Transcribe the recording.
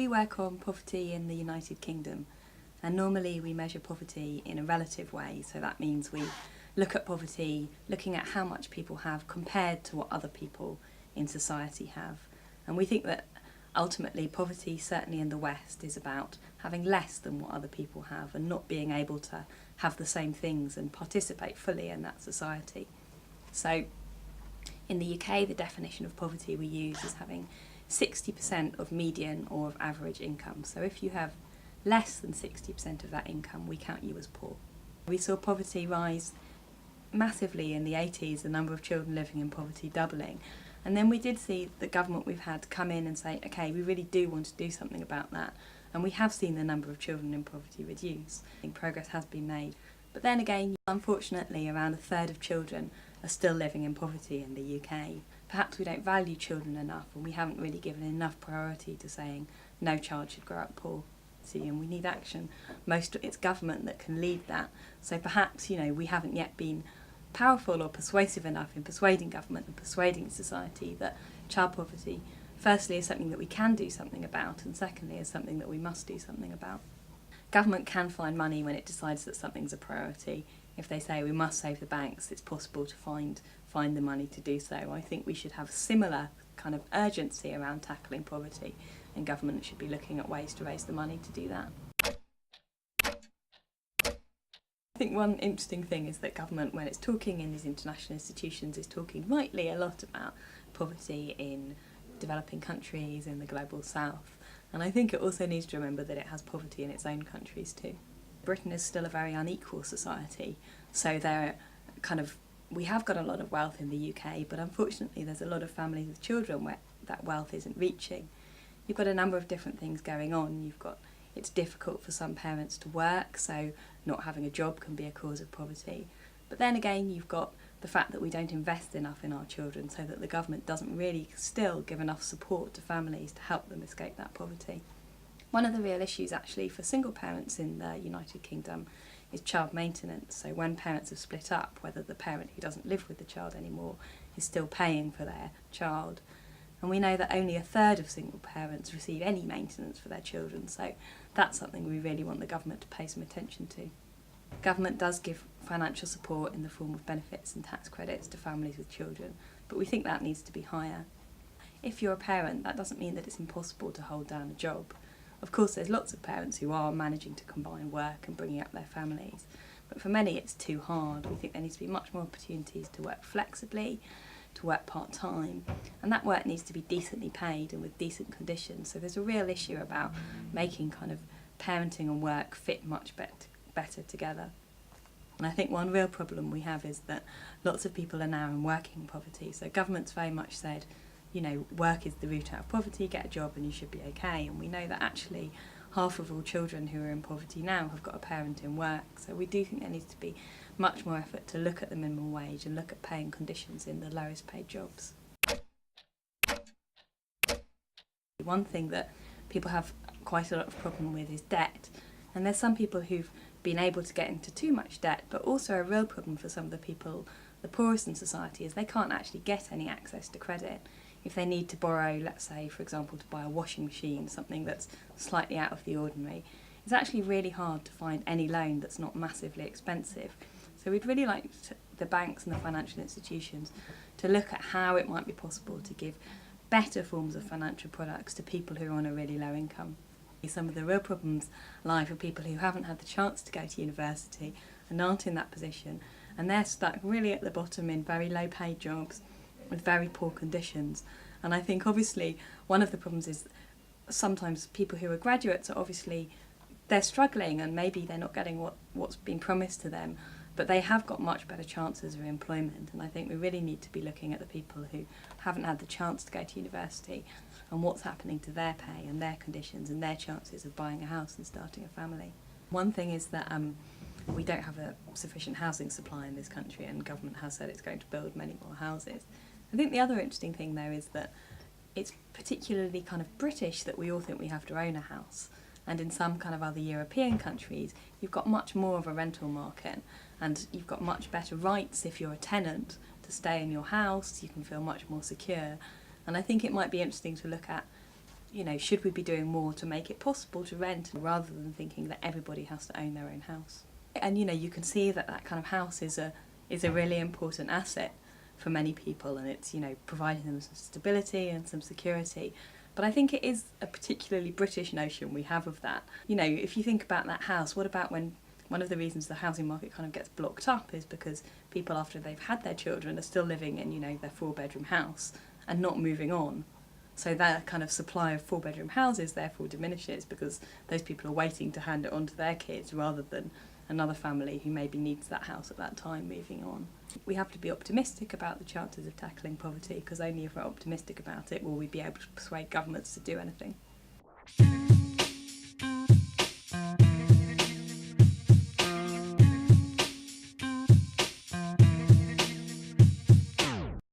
we work on poverty in the United Kingdom, and normally we measure poverty in a relative way, so that means we look at poverty looking at how much people have compared to what other people in society have. And we think that ultimately poverty, certainly in the West, is about having less than what other people have and not being able to have the same things and participate fully in that society. So in the UK, the definition of poverty we use is having 60% of median or of average income. So if you have less than 60% of that income, we count you as poor. We saw poverty rise massively in the 80s, the number of children living in poverty doubling. And then we did see the government we've had come in and say, okay, we really do want to do something about that. And we have seen the number of children in poverty reduce. I think progress has been made. But then again, unfortunately, around a third of children are still living in poverty in the UK. Perhaps we don't value children enough, and we haven't really given enough priority to saying no child should grow up poor. And we need action. It's government that can lead that. So perhaps, we haven't yet been powerful or persuasive enough in persuading government and persuading society that child poverty, firstly, is something that we can do something about, and secondly, is something that we must do something about. Government can find money when it decides that something's a priority. If they say we must save the banks, it's possible to find the money to do so. I think we should have similar kind of urgency around tackling poverty, and government should be looking at ways to raise the money to do that. I think one interesting thing is that government, when it's talking in these international institutions, is talking rightly a lot about poverty in developing countries, in the global south. And I think it also needs to remember that it has poverty in its own countries too. Britain is still a very unequal society, so we have got a lot of wealth in the UK, but unfortunately there's a lot of families with children where that wealth isn't reaching. You've got a number of different things going on. It's difficult for some parents to work, so not having a job can be a cause of poverty. But then again, you've got the fact that we don't invest enough in our children, so that the government doesn't really still give enough support to families to help them escape that poverty. One of the real issues actually for single parents in the United Kingdom is child maintenance. So when parents have split up, whether the parent who doesn't live with the child anymore is still paying for their child. And we know that only a third of single parents receive any maintenance for their children, so that's something we really want the government to pay some attention to. Government does give financial support in the form of benefits and tax credits to families with children, but we think that needs to be higher. If you're a parent, that doesn't mean that it's impossible to hold down a job. Of course, there's lots of parents who are managing to combine work and bringing up their families, but for many it's too hard. We think there needs to be much more opportunities to work flexibly, to work part-time, and that work needs to be decently paid and with decent conditions. So there's a real issue about making kind of parenting and work fit much better together. And I think one real problem we have is that lots of people are now in working poverty. So government's very much said, work is the route out of poverty, get a job and you should be okay. And we know that actually half of all children who are in poverty now have got a parent in work. So we do think there needs to be much more effort to look at the minimum wage and look at paying conditions in the lowest paid jobs. One thing that people have quite a lot of problem with is debt. And there's some people who've been able to get into too much debt, but also a real problem for some of the people, the poorest in society, is they can't actually get any access to credit. If they need to borrow, let's say, for example, to buy a washing machine, something that's slightly out of the ordinary, it's actually really hard to find any loan that's not massively expensive. So we'd really like the banks and the financial institutions to look at how it might be possible to give better forms of financial products to people who are on a really low income. Some of the real problems lie for people who haven't had the chance to go to university and aren't in that position, and they're stuck really at the bottom in very low paid jobs with very poor conditions. And I think obviously one of the problems is sometimes people who are graduates are obviously, they're struggling and maybe they're not getting what's been promised to them, but they have got much better chances of employment. And I think we really need to be looking at the people who haven't had the chance to go to university and what's happening to their pay and their conditions and their chances of buying a house and starting a family. One thing is that we don't have a sufficient housing supply in this country, and government has said it's going to build many more houses. I think the other interesting thing though is that it's particularly kind of British that we all think we have to own a house. And in some kind of other European countries, you've got much more of a rental market, and you've got much better rights if you're a tenant to stay in your house. You can feel much more secure. And I think it might be interesting to look at, should we be doing more to make it possible to rent rather than thinking that everybody has to own their own house? And you can see that kind of house is a really important asset for many people, and it's providing them some stability and some security. But I think it is a particularly British notion we have of that. If you think about that house, what about when one of the reasons the housing market kind of gets blocked up is because people, after they've had their children, are still living in their 4-bedroom house and not moving on. So that kind of supply of 4-bedroom houses therefore diminishes because those people are waiting to hand it on to their kids rather than another family who maybe needs that house at that time moving on. We have to be optimistic about the chances of tackling poverty, because only if we're optimistic about it will we be able to persuade governments to do anything.